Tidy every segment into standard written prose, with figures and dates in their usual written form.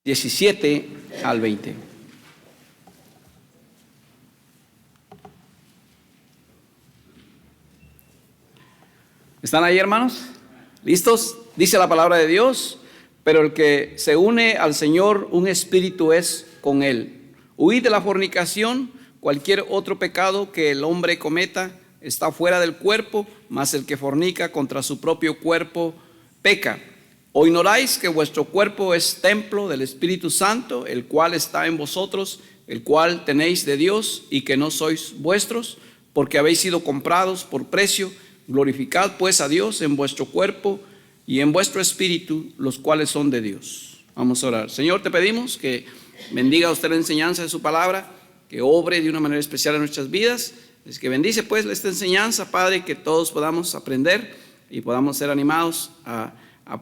17 al 20. ¿Están ahí, hermanos? ¿Listos? Dice la palabra de Dios: pero el que se une al Señor, un espíritu es con él. Huid de la fornicación. Cualquier otro pecado que el hombre cometa está fuera del cuerpo, mas el que fornica contra su propio cuerpo peca. ¿O ignoráis que vuestro cuerpo es templo del Espíritu Santo, el cual está en vosotros, el cual tenéis de Dios, y que no sois vuestros, porque habéis sido comprados por precio? Glorificad pues a Dios en vuestro cuerpo y en vuestro espíritu, los cuales son de Dios. Vamos a orar. Señor, te pedimos que bendiga a usted la enseñanza de su palabra, que obre de una manera especial en nuestras vidas. Es que bendice pues esta enseñanza, Padre, que todos podamos aprender y podamos ser animados a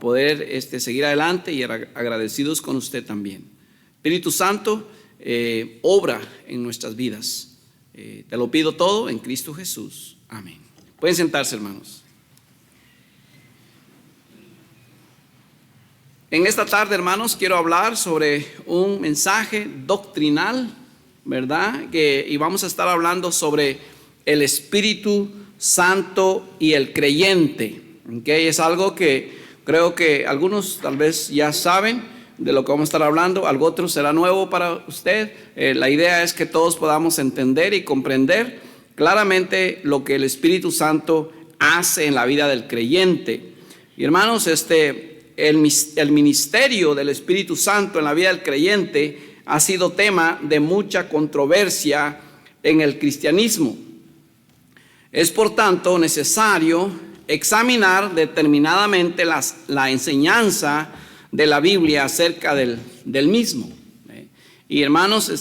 poder seguir adelante y agradecidos con usted también. Espíritu Santo, obra en nuestras vidas. Te lo pido todo en Cristo Jesús. Amén. Pueden sentarse, hermanos. En esta tarde, hermanos, quiero hablar sobre un mensaje doctrinal, ¿verdad? Y vamos a estar hablando sobre el Espíritu Santo y el creyente. ¿Okay? Es algo que creo que algunos tal vez ya saben de lo que vamos a estar hablando, algo otro será nuevo para usted. La idea es que todos podamos entender y comprender claramente lo que el Espíritu Santo hace en la vida del creyente. Y hermanos, el ministerio del Espíritu Santo en la vida del creyente ha sido tema de mucha controversia en el cristianismo. Es por tanto necesario examinar determinadamente la enseñanza de la Biblia acerca del mismo. Y hermanos,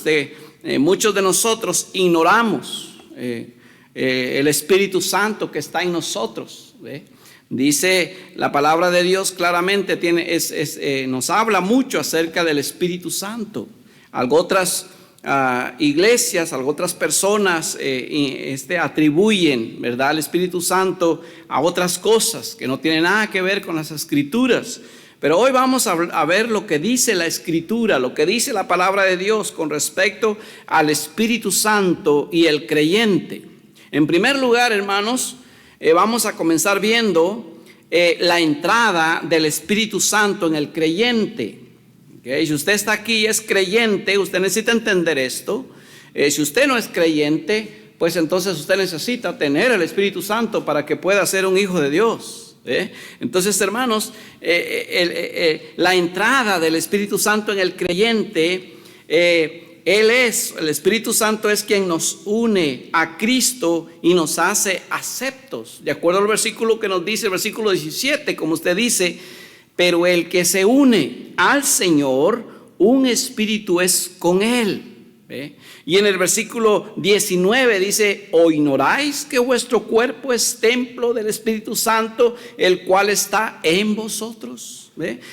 muchos de nosotros ignoramos el Espíritu Santo que está en nosotros. Dice la palabra de Dios claramente, nos habla mucho acerca del Espíritu Santo. Algo otras iglesias, otras personas atribuyen, ¿verdad?, al Espíritu Santo a otras cosas que no tienen nada que ver con las Escrituras. Pero hoy vamos a ver lo que dice la Escritura, lo que dice la palabra de Dios con respecto al Espíritu Santo y el creyente. En primer lugar, hermanos, vamos a comenzar viendo la entrada del Espíritu Santo en el creyente. Okay. Si usted está aquí y es creyente, usted necesita entender esto. Si usted no es creyente, pues entonces usted necesita tener el Espíritu Santo para que pueda ser un hijo de Dios. Entonces, hermanos, la entrada del Espíritu Santo en el creyente, el Espíritu Santo es quien nos une a Cristo y nos hace aceptos. De acuerdo al versículo que nos dice, el versículo 17, como usted dice: pero el que se une al Señor, un espíritu es con él. Y en el versículo 19 dice: ¿o ignoráis que vuestro cuerpo es templo del Espíritu Santo, el cual está en vosotros?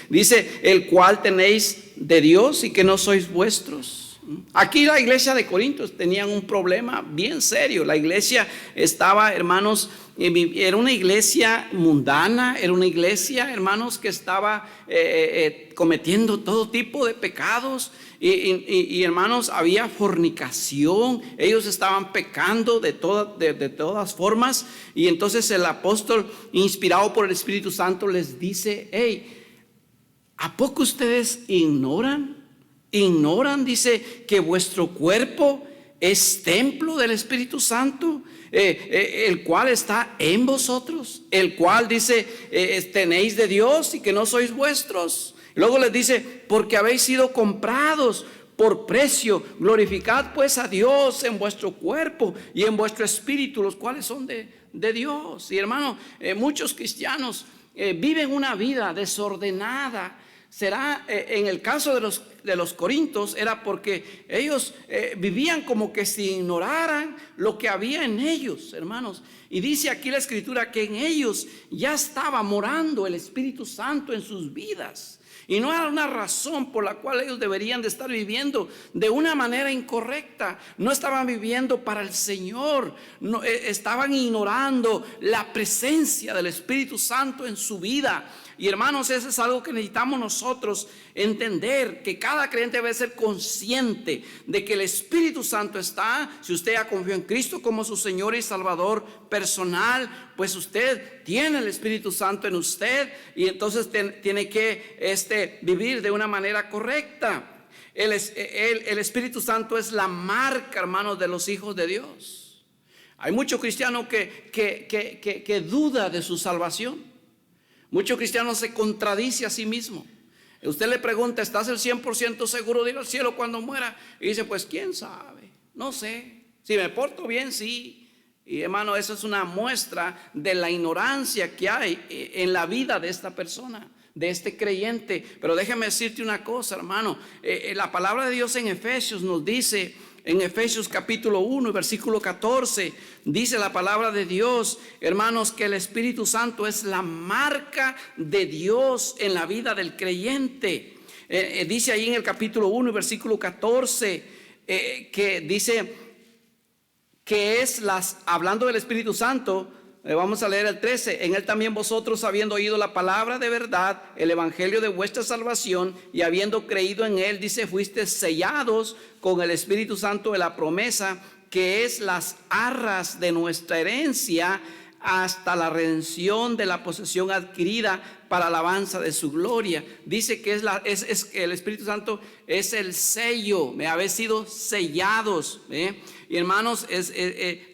Dice: el cual tenéis de Dios y que no sois vuestros. Aquí la iglesia de Corinto tenían un problema bien serio. La iglesia estaba, hermanos, era una iglesia mundana, era una iglesia, hermanos, que estaba cometiendo todo tipo de pecados. Y hermanos, había fornicación, ellos estaban pecando de todas formas. Y entonces el apóstol, inspirado por el Espíritu Santo, les dice: hey, ¿a poco ustedes ignoran, dice, que vuestro cuerpo es templo del Espíritu Santo, el cual está en vosotros, el cual dice tenéis de Dios y que no sois vuestros? Luego les dice: porque habéis sido comprados por precio, glorificad pues a Dios en vuestro cuerpo y en vuestro espíritu, los cuales son de Dios. Y hermano, muchos cristianos viven una vida desordenada. Será en el caso de los corintios, era porque ellos vivían como que si ignoraran lo que había en ellos, hermanos. Y dice aquí la Escritura que en ellos ya estaba morando el Espíritu Santo en sus vidas. Y no era una razón por la cual ellos deberían de estar viviendo de una manera incorrecta. No estaban viviendo para el Señor. No, estaban ignorando la presencia del Espíritu Santo en su vida. Y hermanos, eso es algo que necesitamos nosotros entender, que cada creyente debe ser consciente de que el Espíritu Santo está. Si usted ya confió en Cristo como su Señor y Salvador personal, pues usted tiene el Espíritu Santo en usted, y entonces tiene que vivir de una manera correcta. El Espíritu Santo es la marca, hermanos, de los hijos de Dios. Hay muchos cristianos que duda de su salvación. Muchos cristianos se contradice a sí mismo. Usted le pregunta, ¿estás el 100% seguro de ir al cielo cuando muera? Y dice, pues quién sabe, no sé. Si me porto bien, sí. Y hermano, eso es una muestra de la ignorancia que hay en la vida de esta persona, de este creyente. Pero déjame decirte una cosa, hermano. La palabra de Dios en Efesios nos dice, en Efesios capítulo 1, versículo 14, dice la palabra de Dios, hermanos, que el Espíritu Santo es la marca de Dios en la vida del creyente. Dice ahí en el capítulo 1, versículo 14, que dice que es hablando del Espíritu Santo. Vamos a leer el 13. En él también vosotros, habiendo oído la palabra de verdad, el evangelio de vuestra salvación, y habiendo creído en él, dice, fuisteis sellados con el Espíritu Santo de la promesa, que es las arras de nuestra herencia, hasta la redención de la posesión adquirida para alabanza de su gloria. Dice que el Espíritu Santo es el sello, habéis sido sellados. Y hermanos,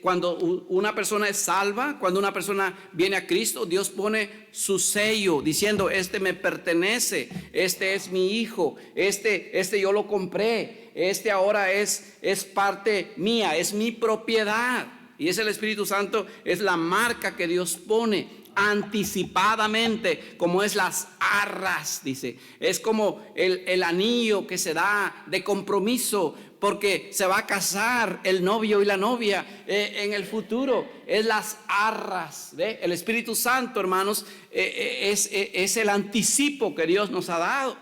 cuando una persona es salva, cuando una persona viene a Cristo, Dios pone su sello diciendo, este me pertenece, este es mi hijo, este yo lo compré, este ahora es parte mía, es mi propiedad. Y es el Espíritu Santo, es la marca que Dios pone anticipadamente, como es las arras, dice. Es como el anillo que se da de compromiso, porque se va a casar el novio y la novia en el futuro. Es las arras, ¿ve? El Espíritu Santo, hermanos, es el anticipo que Dios nos ha dado.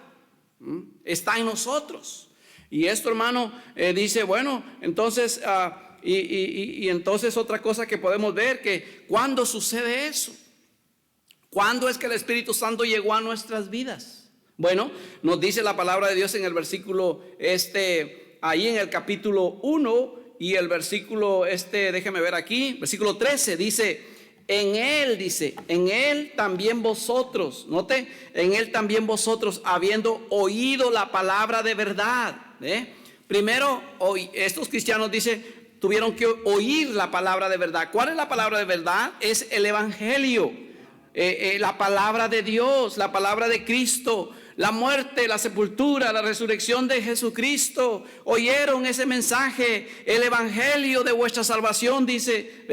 Está en nosotros. Y esto, hermano, dice, bueno, entonces... Y entonces otra cosa que podemos ver, que ¿cuándo sucede eso? ¿Cuándo es que el Espíritu Santo llegó a nuestras vidas? Bueno, nos dice la palabra de Dios en el versículo, ahí en el capítulo 1 y el versículo, déjeme ver aquí, versículo 13, dice, en él también vosotros, note, en él también vosotros, habiendo oído la palabra de verdad. Primero, estos cristianos dicen, tuvieron que oír la palabra de verdad. ¿Cuál es la palabra de verdad? Es el evangelio, la palabra de Dios, la palabra de Cristo, la muerte, la sepultura, la resurrección de Jesucristo. Oyeron ese mensaje, el evangelio de vuestra salvación, dice,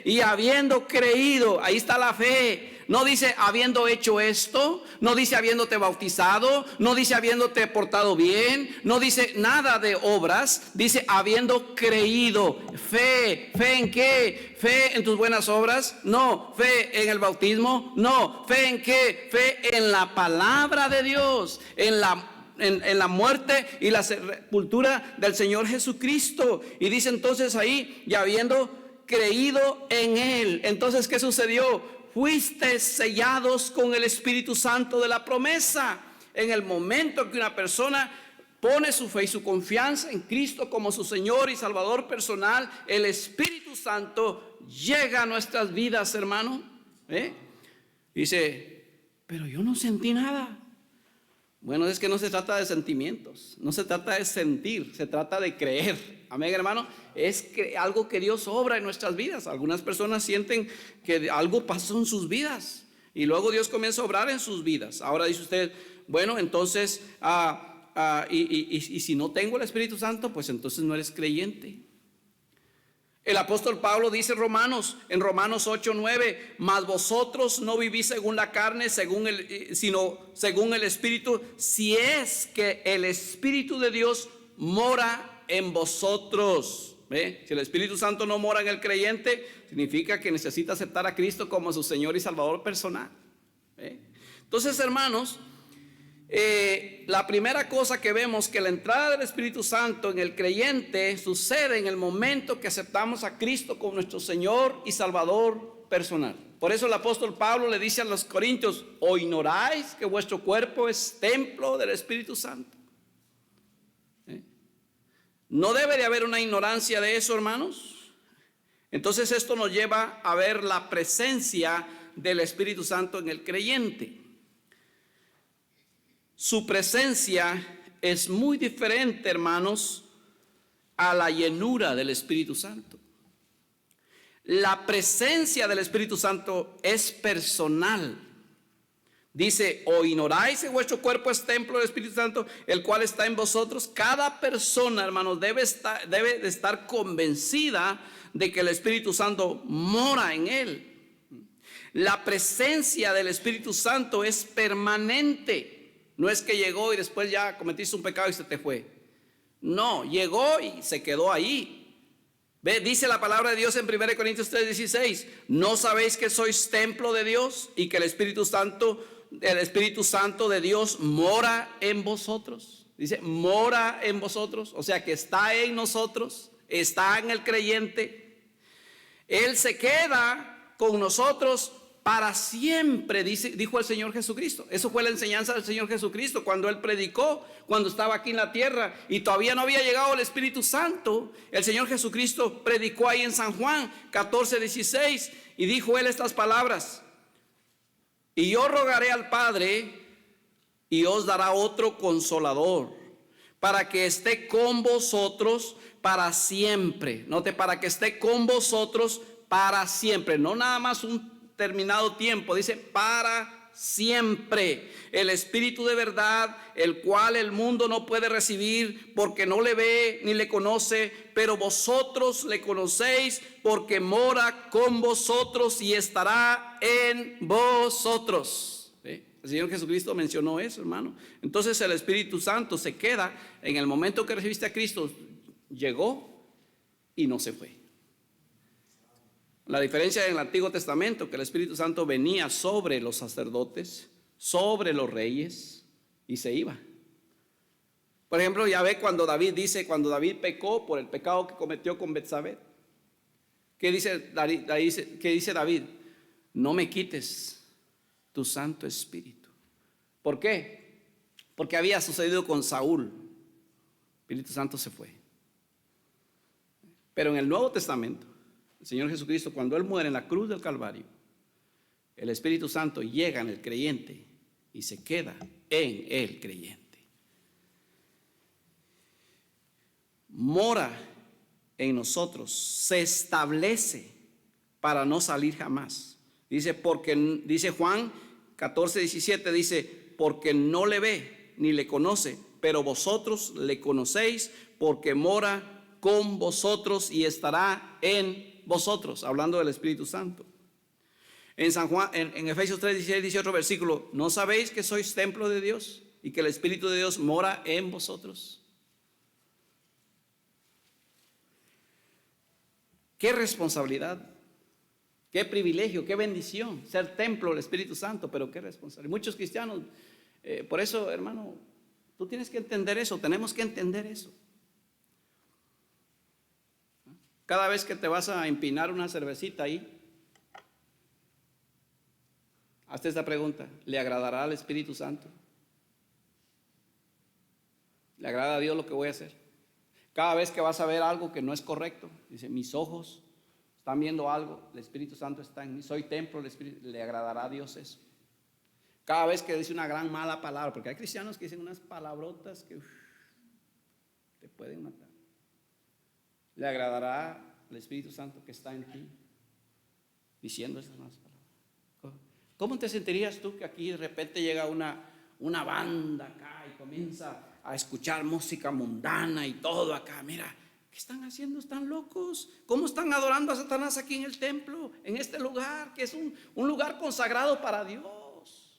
y habiendo creído, ahí está la fe. No dice habiendo hecho esto, no dice habiéndote bautizado, no dice habiéndote portado bien, no dice nada de obras, dice habiendo creído. Fe ¿en qué? ¿Fe en tus buenas obras? No. ¿Fe en el bautismo? No. ¿Fe en qué? Fe en la palabra de Dios, en la muerte y la sepultura del Señor Jesucristo. Y dice entonces ahí, y habiendo creído en él, entonces ¿qué sucedió? Fuiste sellados con el Espíritu Santo de la promesa. En el momento que una persona pone su fe y su confianza en Cristo como su Señor y Salvador personal, el Espíritu Santo llega a nuestras vidas, hermano. Dice, pero yo no sentí nada. Bueno, es que no se trata de sentimientos, no se trata de sentir, se trata de creer. Amén, hermano. Es algo que Dios obra en nuestras vidas. Algunas personas sienten que algo pasó en sus vidas y luego Dios comienza a obrar en sus vidas. Ahora dice usted, bueno, entonces, y si no tengo el Espíritu Santo, pues entonces no eres creyente. El apóstol Pablo dice en Romanos 8:9, mas vosotros no vivís según la carne, sino según el Espíritu, si es que el Espíritu de Dios mora en vosotros. Si el Espíritu Santo no mora en el creyente, significa que necesita aceptar a Cristo como su Señor y Salvador personal. Entonces, hermanos, la primera cosa que vemos, que la entrada del Espíritu Santo en el creyente sucede en el momento que aceptamos a Cristo como nuestro Señor y Salvador personal. Por eso el apóstol Pablo le dice a los corintios: ¿o ignoráis que vuestro cuerpo es templo del Espíritu Santo? No debe de haber una ignorancia de eso, hermanos. Entonces esto nos lleva a ver la presencia del Espíritu Santo en el creyente. Su presencia es muy diferente, hermanos, a la llenura del Espíritu Santo. La presencia del Espíritu Santo es personal. Dice: ¿o ignoráis que vuestro cuerpo es templo del Espíritu Santo, el cual está en vosotros? Cada persona, hermanos, debe de estar convencida de que el Espíritu Santo mora en él. La presencia del Espíritu Santo es permanente. No es que llegó y después ya cometiste un pecado y se te fue. No, llegó y se quedó ahí. Ve, dice la palabra de Dios en 1 Corintios 3:16: ¿no sabéis que sois templo de Dios y que el Espíritu Santo de Dios mora en vosotros? Dice, mora en vosotros, o sea que está en nosotros, está en el creyente. Él se queda con nosotros para siempre, dijo el Señor Jesucristo. Eso fue la enseñanza del Señor Jesucristo cuando Él predicó, cuando estaba aquí en la tierra y todavía no había llegado el Espíritu Santo. El Señor Jesucristo predicó ahí en San Juan 14:16 y dijo Él estas palabras: y yo rogaré al Padre y os dará otro consolador, para que esté con vosotros para siempre. Note, para que esté con vosotros para siempre, no nada más un terminado tiempo, dice para siempre. El Espíritu de verdad, el cual el mundo no puede recibir porque no le ve ni le conoce, pero vosotros le conocéis porque mora con vosotros y estará en vosotros. ¿Sí? El Señor Jesucristo mencionó eso, hermano. Entonces el Espíritu Santo se queda en el momento que recibiste a Cristo. Llegó y no se fue. La diferencia en el Antiguo Testamento, que el Espíritu Santo venía sobre los sacerdotes, sobre los reyes, y se iba. Por ejemplo, ya ve cuando David pecó por el pecado que cometió con Betsabé. ¿Qué dice David? No me quites tu Santo Espíritu. ¿Por qué? Porque había sucedido con Saúl. El Espíritu Santo se fue. Pero en el Nuevo Testamento, el Señor Jesucristo, cuando Él muere en la cruz del Calvario, el Espíritu Santo llega en el creyente y se queda en el creyente. Mora en nosotros, se establece para no salir jamás. Dice Juan 14:17, dice, porque no le ve ni le conoce, pero vosotros le conocéis porque mora con vosotros y estará en vosotros, hablando del Espíritu Santo. En San Juan, en Efesios 3:16 dice otro versículo: ¿no sabéis que sois templo de Dios y que el Espíritu de Dios mora en vosotros? Qué responsabilidad, qué privilegio, qué bendición ser templo del Espíritu Santo, pero qué responsabilidad. Muchos cristianos, por eso, hermano, tú tienes que entender eso, tenemos que entender eso. Cada vez que te vas a empinar una cervecita ahí, hazte esta pregunta: ¿le agradará al Espíritu Santo? ¿Le agrada a Dios lo que voy a hacer? Cada vez que vas a ver algo que no es correcto, dice, mis ojos están viendo algo, el Espíritu Santo está en mí, soy templo del Espíritu, ¿le agradará a Dios eso? Cada vez que dice una gran mala palabra, porque hay cristianos que dicen unas palabrotas que te pueden matar. ¿Le agradará al Espíritu Santo que está en ti diciendo esas malas palabras? ¿Cómo te sentirías tú que aquí de repente llega una banda acá y comienza a escuchar música mundana y todo acá? Mira, ¿qué están haciendo? ¿Están locos? ¿Cómo están adorando a Satanás aquí en el templo, en este lugar que es un lugar consagrado para Dios?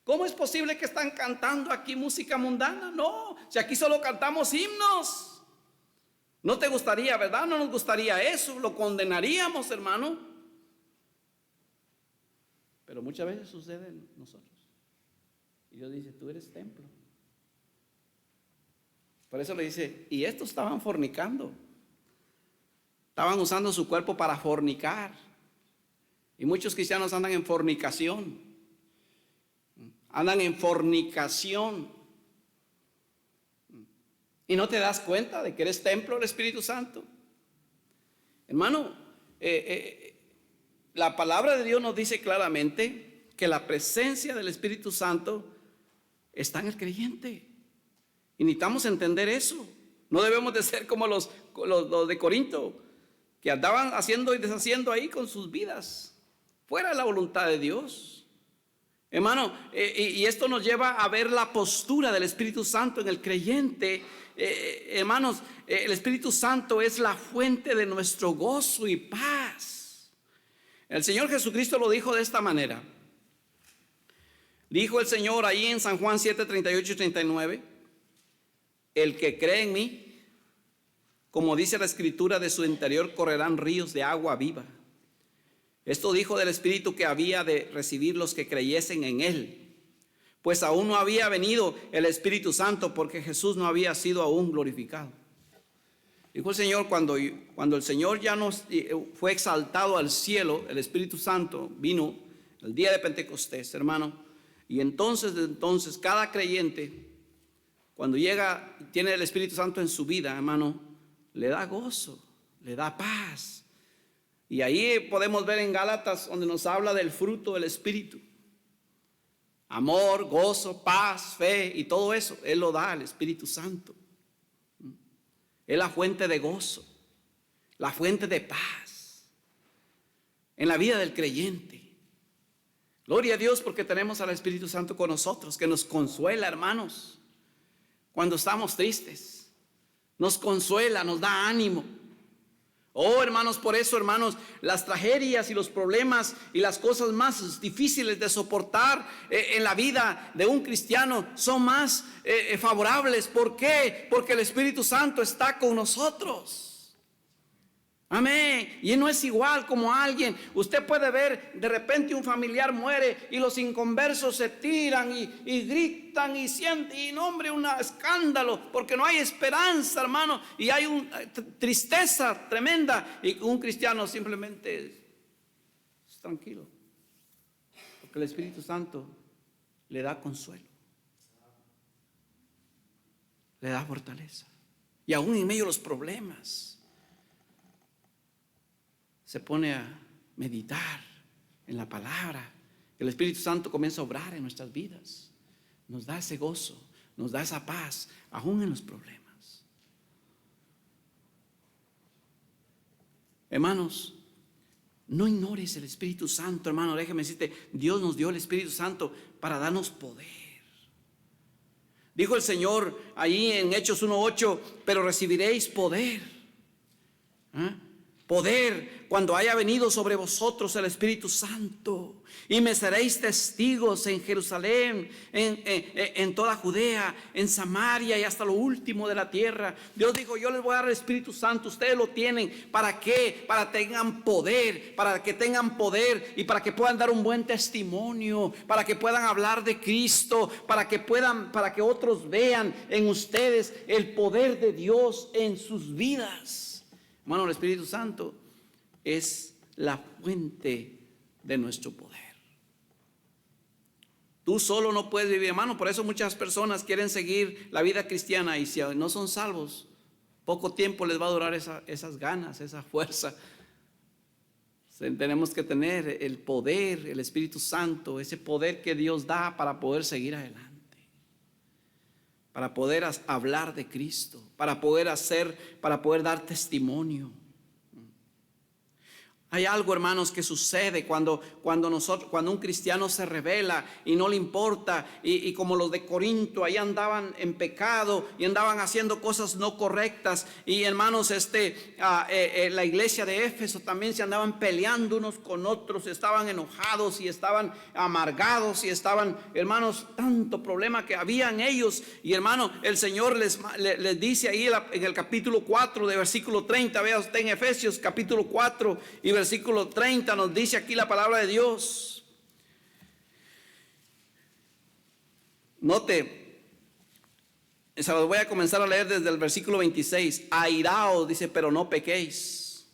¿Cómo es posible que están cantando aquí música mundana? No, si aquí solo cantamos himnos. ¿No te gustaría, verdad? No nos gustaría eso, lo condenaríamos, hermano. Pero muchas veces sucede en nosotros. Y Dios dice, tú eres templo. Por eso le dice, y estos estaban fornicando. Estaban usando su cuerpo para fornicar. Y muchos cristianos andan en fornicación. Andan en fornicación. Y no te das cuenta de que eres templo del Espíritu Santo. Hermano, la palabra de Dios nos dice claramente que la presencia del Espíritu Santo está en el creyente. Y necesitamos entender eso. No debemos de ser como los de Corinto, que andaban haciendo y deshaciendo ahí con sus vidas, fuera de la voluntad de Dios. Hermano, y esto nos lleva a ver la postura del Espíritu Santo en el creyente. Hermanos, el Espíritu Santo es la fuente de nuestro gozo y paz. El Señor Jesucristo lo dijo de esta manera. Dijo el Señor ahí en San Juan 7, 38 y 39: el que cree en mí, como dice la Escritura, de su interior correrán ríos de agua viva. Esto dijo del Espíritu que había de recibir los que creyesen en Él, pues aún no había venido el Espíritu Santo, porque Jesús no había sido aún glorificado. Dijo el Señor, cuando el Señor ya nos fue exaltado al cielo, el Espíritu Santo vino el día de Pentecostés, hermano, y entonces cada creyente, cuando llega, tiene el Espíritu Santo en su vida, hermano, le da gozo, le da paz. Y ahí podemos ver en Gálatas, donde nos habla del fruto del Espíritu: amor, gozo, paz, fe y todo eso. Él lo da al Espíritu Santo. Es la fuente de gozo, la fuente de paz en la vida del creyente. Gloria a Dios, porque tenemos al Espíritu Santo con nosotros, que nos consuela, hermanos, cuando estamos tristes. Nos consuela, nos da ánimo. Oh, hermanos, por eso, hermanos, las tragedias y los problemas y las cosas más difíciles de soportar en la vida de un cristiano son más favorables. ¿Por qué? Porque el Espíritu Santo está con nosotros. Amén. Y no es igual como alguien. Usted puede ver, de repente un familiar muere y los inconversos se tiran y gritan y sienten, y no, hombre, un escándalo, porque no hay esperanza, hermano, y hay una tristeza tremenda. Y un cristiano simplemente es tranquilo, porque el Espíritu Santo le da consuelo, le da fortaleza. Y aún en medio de los problemas se pone a meditar en la palabra. El Espíritu Santo comienza a obrar en nuestras vidas. Nos da ese gozo, nos da esa paz, aún en los problemas. Hermanos, no ignores el Espíritu Santo, hermano. Déjeme decirte, Dios nos dio el Espíritu Santo para darnos poder. Dijo el Señor ahí en Hechos 1:8: pero recibiréis poder. Poder cuando haya venido sobre vosotros el Espíritu Santo, y me seréis testigos en Jerusalén, en toda Judea, en Samaria y hasta lo último de la tierra. Dios dijo: yo les voy a dar el Espíritu Santo. Ustedes lo tienen. ¿Para qué? Para que tengan poder y para que puedan dar un buen testimonio, para que puedan hablar de Cristo, para que otros vean en ustedes el poder de Dios en sus vidas. Hermano, el Espíritu Santo es la fuente de nuestro poder. Tú solo no puedes vivir, hermano. Por eso muchas personas quieren seguir la vida cristiana, y si no son salvos, poco tiempo les va a durar esas ganas, esa fuerza. Tenemos que tener el poder, el Espíritu Santo, ese poder que Dios da para poder seguir adelante, para poder hablar de Cristo, para poder dar testimonio. Hay algo, hermanos, que sucede cuando un cristiano se rebela y no le importa, y como los de Corinto, ahí andaban en pecado y andaban haciendo cosas no correctas. Y hermanos, la iglesia de Éfeso también se andaban peleando unos con otros, estaban enojados y estaban amargados y estaban, hermanos, tanto problema que había en ellos. Y hermano, el Señor les dice ahí en el capítulo 4 de versículo 30, vea usted en Efesios capítulo 4 y versículo 30, nos dice aquí la palabra de Dios. Note, se los voy a comenzar a leer desde el versículo 26. Airaos, dice, pero no pequéis.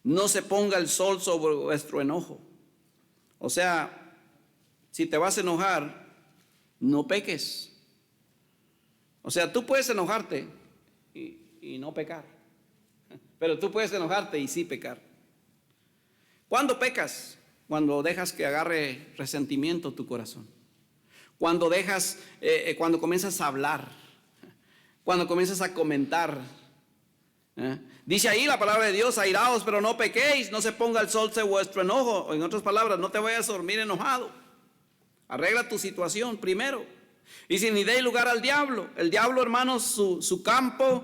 No se ponga el sol sobre vuestro enojo, O sea, si te vas a enojar, no peques. O sea, tú puedes enojarte y no pecar, pero tú puedes enojarte y sí pecar. ¿Cuándo pecas? Cuando dejas que agarre resentimiento tu corazón. Cuando cuando comienzas a hablar, cuando comienzas a comentar. Dice ahí la palabra de Dios: airaos, pero no pequéis, no se ponga el sol sobre vuestro enojo. O en otras palabras, no te vayas a dormir enojado. Arregla tu situación primero. Dice: ni deis lugar al diablo. El diablo, hermanos, su campo,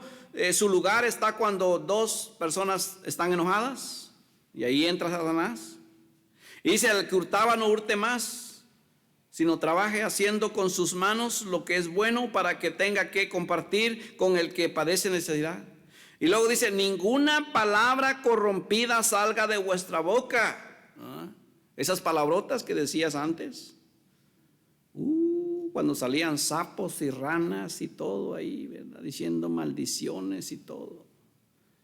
su lugar está cuando dos personas están enojadas, y ahí entra Satanás. Y dice: el que hurtaba no hurte más, sino trabaje haciendo con sus manos lo que es bueno, para que tenga que compartir con el que padece necesidad. Y luego dice: ninguna palabra corrompida salga de vuestra boca. Esas palabrotas que decías antes, cuando salían sapos y ranas y todo ahí, ¿verdad? Diciendo maldiciones y todo.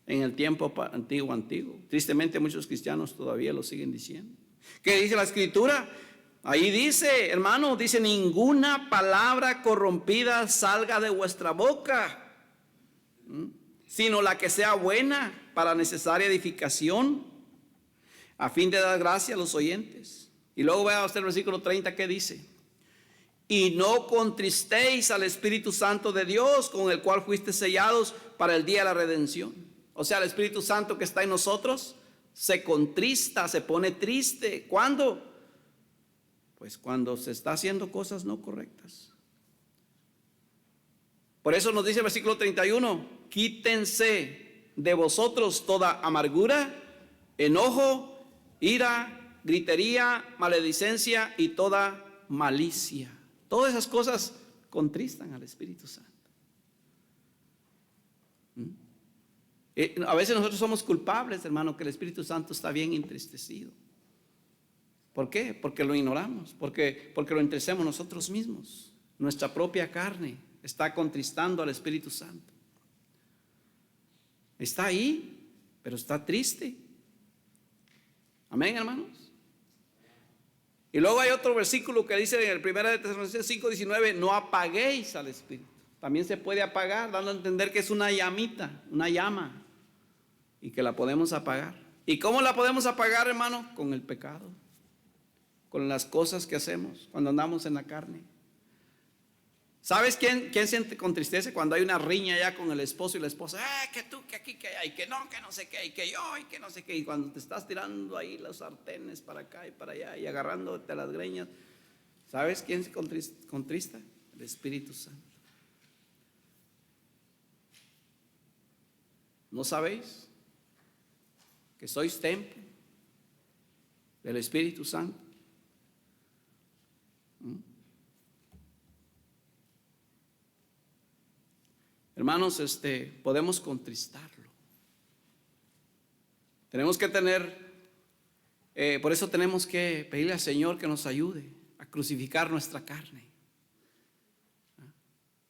En el tiempo antiguo. Tristemente muchos cristianos todavía lo siguen diciendo. ¿Qué dice la Escritura? Ahí dice, hermano, dice: ninguna palabra corrompida salga de vuestra boca, sino la que sea buena para necesaria edificación, a fin de dar gracia a los oyentes. Y luego vea usted el versículo 30, ¿qué dice? Y no contristéis al Espíritu Santo de Dios, con el cual fuiste sellados para el día de la redención. O sea, el Espíritu Santo que está en nosotros se contrista, se pone triste. ¿Cuándo? Pues cuando se está haciendo cosas no correctas. Por eso nos dice el versículo 31: quítense de vosotros toda amargura, enojo, ira, gritería, maledicencia y toda malicia. Todas esas cosas contristan al Espíritu Santo. A veces nosotros somos culpables, hermano, que el Espíritu Santo está bien entristecido. ¿Por qué? Porque lo ignoramos, porque lo entristecemos nosotros mismos. Nuestra propia carne está contristando al Espíritu Santo. Está ahí, pero está triste. Amén, hermanos. Y luego hay otro versículo que dice en el 1 de Tesalonicenses 5:19: no apaguéis al Espíritu. También se puede apagar, dando a entender que es una llamita, una llama, y que la podemos apagar. ¿Y cómo la podemos apagar, hermano? Con el pecado, con las cosas que hacemos cuando andamos en la carne. ¿Sabes quién se contristece? Cuando hay una riña ya con el esposo y la esposa: que tú, que aquí, que allá, y que no sé qué, y que yo, y que no sé qué. Y cuando te estás tirando ahí los sartenes para acá y para allá y agarrándote las greñas, ¿sabes quién se contrista? El Espíritu Santo. ¿No sabéis que sois templo del Espíritu Santo? Hermanos, podemos contristarlo. Tenemos que tener, por eso tenemos que pedirle al Señor que nos ayude a crucificar nuestra carne.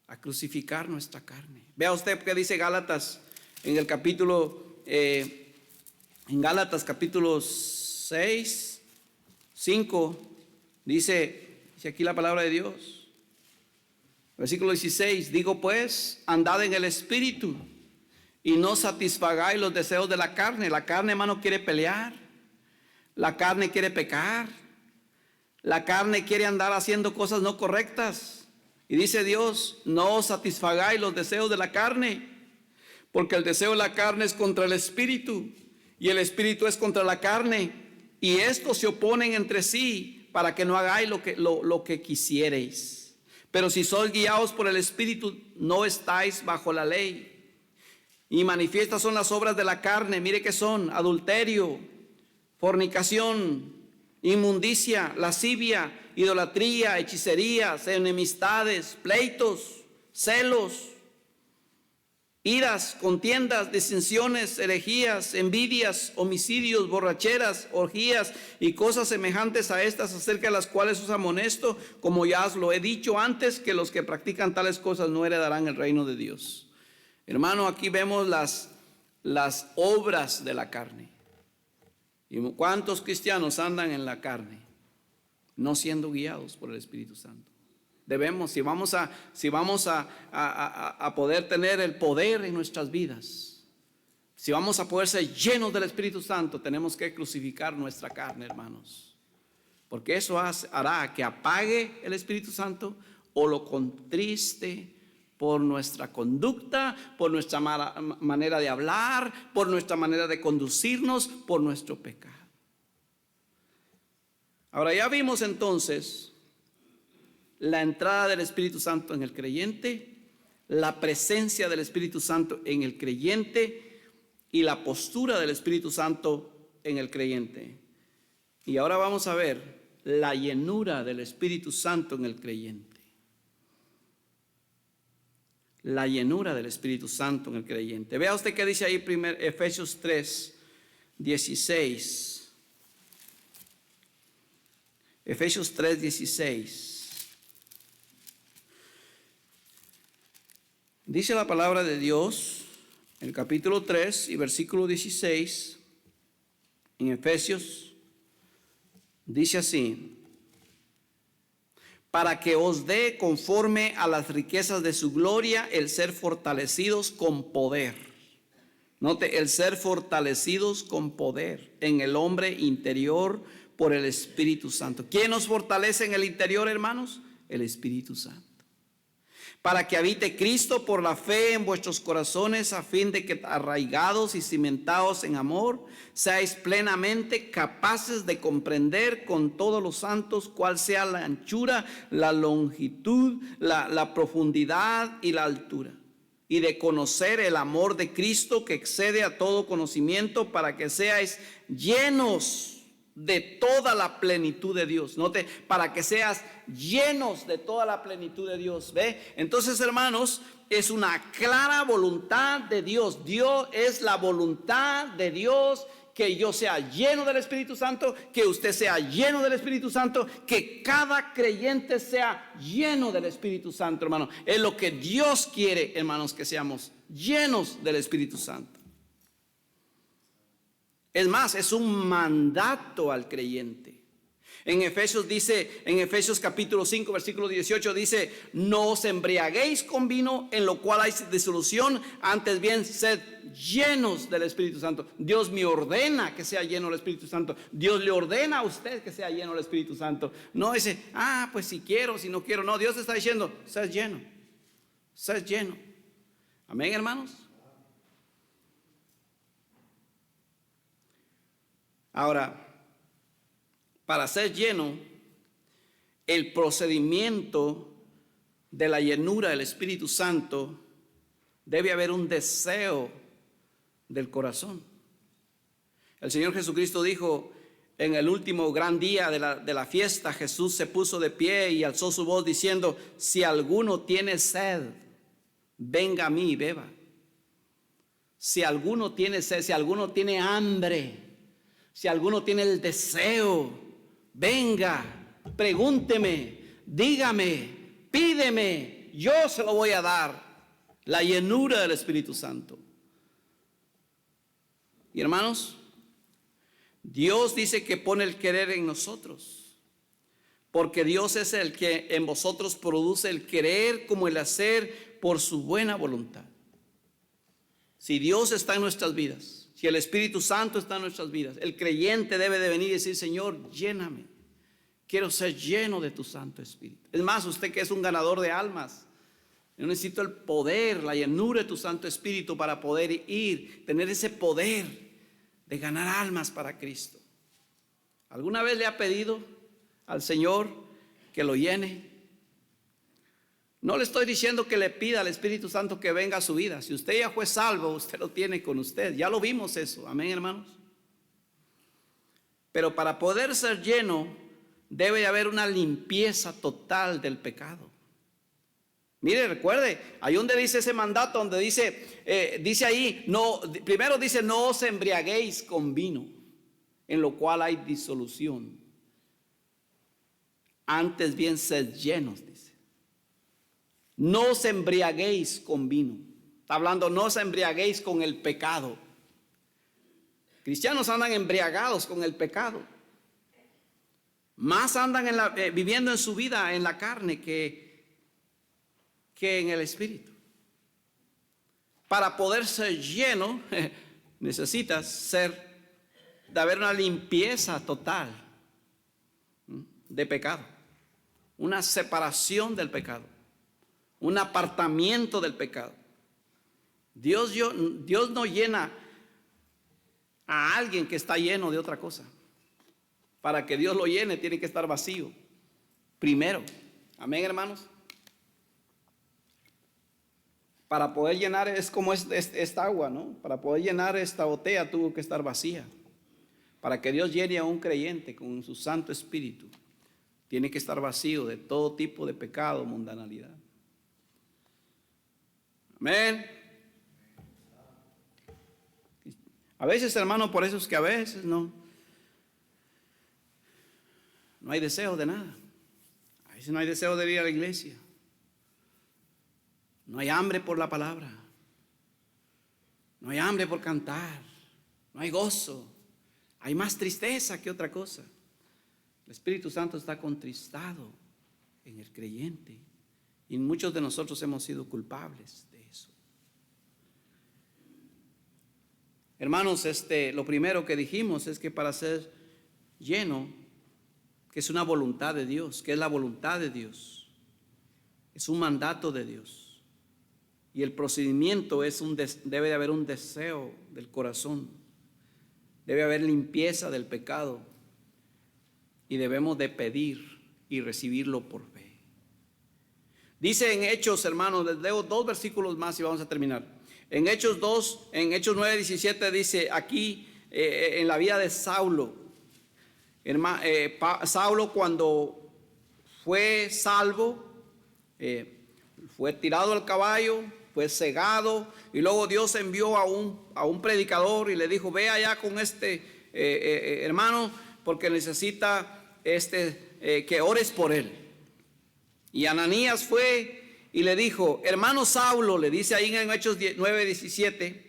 A crucificar nuestra carne. Vea usted qué dice Gálatas en el capítulo, en Gálatas capítulo 6, 5, dice aquí la palabra de Dios. Versículo 16: digo pues, andad en el Espíritu, y no satisfagáis los deseos de la carne. La carne, hermano, quiere pelear. La carne quiere pecar. La carne quiere andar haciendo cosas no correctas. Y dice Dios: no satisfagáis los deseos de la carne, porque el deseo de la carne es contra el Espíritu, y el Espíritu es contra la carne, y estos se oponen entre sí, para que no hagáis lo que quisiereis. Pero si sois guiados por el Espíritu, no estáis bajo la ley. Y manifiestas son las obras de la carne. Mire que son: adulterio, fornicación, inmundicia, lascivia, idolatría, hechicerías, enemistades, pleitos, celos, iras, contiendas, disensiones, herejías, envidias, homicidios, borracheras, orgías y cosas semejantes a estas, acerca de las cuales os amonesto, como ya os lo he dicho antes, que los que practican tales cosas no heredarán el reino de Dios. Hermano, aquí vemos las obras de la carne. ¿Y cuántos cristianos andan en la carne? no siendo guiados por el Espíritu Santo. Debemos, si vamos a poder tener el poder en nuestras vidas, si vamos a poder ser llenos del Espíritu Santo, tenemos que crucificar nuestra carne, hermanos. Porque eso hará que apague el Espíritu Santo o lo contriste por nuestra conducta, por nuestra manera de hablar, por nuestra manera de conducirnos, por nuestro pecado. Ahora ya vimos entonces la entrada del Espíritu Santo en el creyente, la presencia del Espíritu Santo en el creyente y la postura del Espíritu Santo en el creyente. Y ahora vamos a ver la llenura del Espíritu Santo en el creyente. La llenura del Espíritu Santo en el creyente. Vea usted qué dice ahí Efesios 3, 16. Efesios 3, 16. Dice la palabra de Dios, en el capítulo 3 y versículo 16, en Efesios, dice así: para que os dé conforme a las riquezas de su gloria el ser fortalecidos con poder. Note, el ser fortalecidos con poder en el hombre interior por el Espíritu Santo. ¿Quién nos fortalece en el interior, hermanos? El Espíritu Santo. Para que habite Cristo por la fe en vuestros corazones, a fin de que arraigados y cimentados en amor, seáis plenamente capaces de comprender con todos los santos cuál sea la anchura, la longitud, la profundidad y la altura, y de conocer el amor de Cristo que excede a todo conocimiento, para que seáis llenos de toda la plenitud de Dios. Note, para que seas llenos de toda la plenitud de Dios. ¿Ve? Entonces, hermanos, es una clara voluntad de Dios. Dios es la voluntad de Dios, que yo sea lleno del Espíritu Santo, que usted sea lleno del Espíritu Santo, que cada creyente sea lleno del Espíritu Santo, hermano. Es lo que Dios quiere, hermanos, que seamos llenos del Espíritu Santo. Es más, es un mandato al creyente. En Efesios dice, en Efesios capítulo 5, versículo 18 dice: no os embriaguéis con vino, en lo cual hay disolución, antes bien sed llenos del Espíritu Santo. Dios me ordena que sea lleno del Espíritu Santo. Dios le ordena a usted que sea lleno del Espíritu Santo. No dice, pues si quiero, si no quiero. No, Dios está diciendo, sed lleno. Sed lleno. Amén, hermanos. Ahora, para ser lleno, el procedimiento de la llenura del Espíritu Santo, debe haber un deseo del corazón. El Señor Jesucristo dijo, en el último gran día de la fiesta, Jesús se puso de pie y alzó su voz diciendo: si alguno tiene sed, venga a mí y beba. Si alguno tiene sed, si alguno tiene hambre, si alguno tiene el deseo, venga, pregúnteme, dígame, pídeme, yo se lo voy a dar. La llenura del Espíritu Santo. Y hermanos, Dios dice que pone el querer en nosotros, porque Dios es el que en vosotros produce el querer como el hacer por su buena voluntad. Si Dios está en nuestras vidas, si el Espíritu Santo está en nuestras vidas, el creyente debe de venir y decir: Señor, lléname, quiero ser lleno de tu Santo Espíritu. Es más, usted que es un ganador de almas, yo necesito el poder, la llenura de tu Santo Espíritu para poder ir, tener ese poder de ganar almas para Cristo. ¿Alguna vez le ha pedido al Señor que lo llene? No le estoy diciendo que le pida al Espíritu Santo que venga a su vida. Si usted ya fue salvo, usted lo tiene con usted. Ya lo vimos eso. Amén, hermanos. Pero para poder ser lleno, debe de haber una limpieza total del pecado. Mire, recuerde, ahí donde dice ese mandato, donde dice ahí, no, primero dice: no os embriaguéis con vino, en lo cual hay disolución. Antes bien sed llenos, dice. No os embriaguéis con vino. Está hablando, no os embriaguéis con el pecado. Cristianos andan embriagados con el pecado. Más andan viviendo en su vida en la carne que en el espíritu. Para poder ser lleno, necesitas de haber una limpieza total de pecado, una separación del pecado, un apartamiento del pecado. Dios no llena a alguien que está lleno de otra cosa. Para que Dios lo llene, tiene que estar vacío primero. Amén, hermanos. Para poder llenar, es como esta agua, ¿no? Para poder llenar esta botella tuvo que estar vacía. Para que Dios llene a un creyente con su Santo Espíritu, tiene que estar vacío de todo tipo de pecado, mundanalidad. Amén. A veces, hermano, por eso es que a veces no hay deseo de nada. A veces no hay deseo de ir a la iglesia. No hay hambre por la palabra. No hay hambre por cantar. No hay gozo. Hay más tristeza que otra cosa. El Espíritu Santo está contristado en el creyente. Y muchos de nosotros hemos sido culpables de eso. Hermanos, lo primero que dijimos es que para ser lleno, que es una voluntad de Dios, que es la voluntad de Dios, es un mandato de Dios. Y el procedimiento debe de haber un deseo del corazón, debe haber limpieza del pecado y debemos de pedir y recibirlo por fe. Dice en Hechos, hermanos, les leo 2 versículos más y vamos a terminar. En Hechos 2, en Hechos 9:17 dice aquí en la vida de Saulo, Saulo cuando fue salvo, fue tirado al caballo, fue cegado y luego Dios envió a un predicador y le dijo: ve allá con hermano porque necesita que ores por él. Y Ananías fue y le dijo: hermano Saulo, le dice ahí en Hechos 9:17,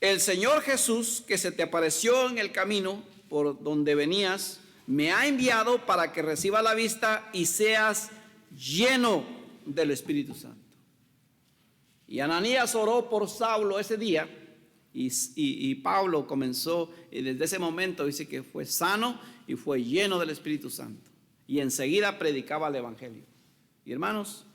el Señor Jesús que se te apareció en el camino por donde venías, me ha enviado para que reciba la vista y seas lleno del Espíritu Santo. Y Ananías oró por Saulo ese día y Pablo comenzó, y desde ese momento dice que fue sano y fue lleno del Espíritu Santo. Y enseguida predicaba el Evangelio. Y hermanos,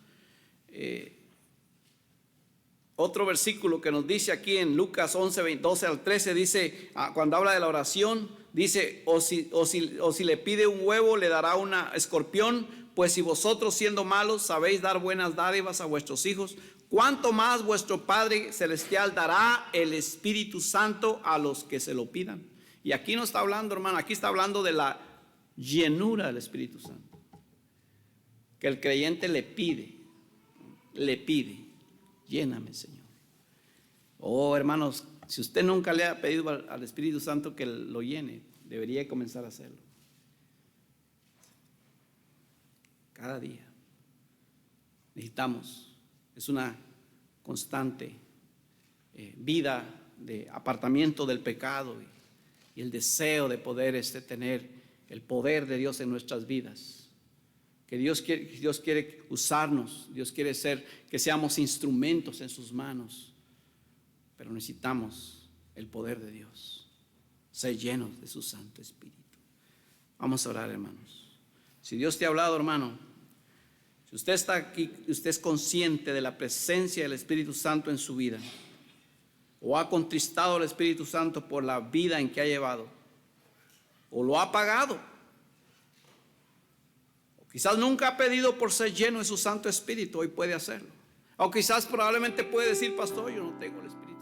otro versículo que nos dice aquí en Lucas 11, 12 al 13, dice, cuando habla de la oración, dice, o si le pide un huevo, le dará una escorpión. Pues si vosotros siendo malos sabéis dar buenas dádivas a vuestros hijos, ¿cuánto más vuestro Padre Celestial dará el Espíritu Santo a los que se lo pidan? Y aquí no está hablando, hermano, aquí está hablando de la llenura del Espíritu Santo. Que el creyente le pide, lléname, Señor. Oh, hermanos, si usted nunca le ha pedido al Espíritu Santo que lo llene, debería comenzar a hacerlo. Cada día. Necesitamos, es una constante vida de apartamiento del pecado y el deseo de poder tener el poder de Dios en nuestras vidas. Que Dios quiere usarnos, Dios quiere que seamos instrumentos en sus manos, pero necesitamos el poder de Dios, ser llenos de su Santo Espíritu. Vamos a orar, hermanos. Si Dios te ha hablado, hermano, si usted está aquí, usted es consciente de la presencia del Espíritu Santo en su vida, o ha contristado al Espíritu Santo por la vida en que ha llevado, o lo ha pagado, o quizás nunca ha pedido por ser lleno de su Santo Espíritu, hoy puede hacerlo. O quizás probablemente puede decir: pastor, yo no tengo el Espíritu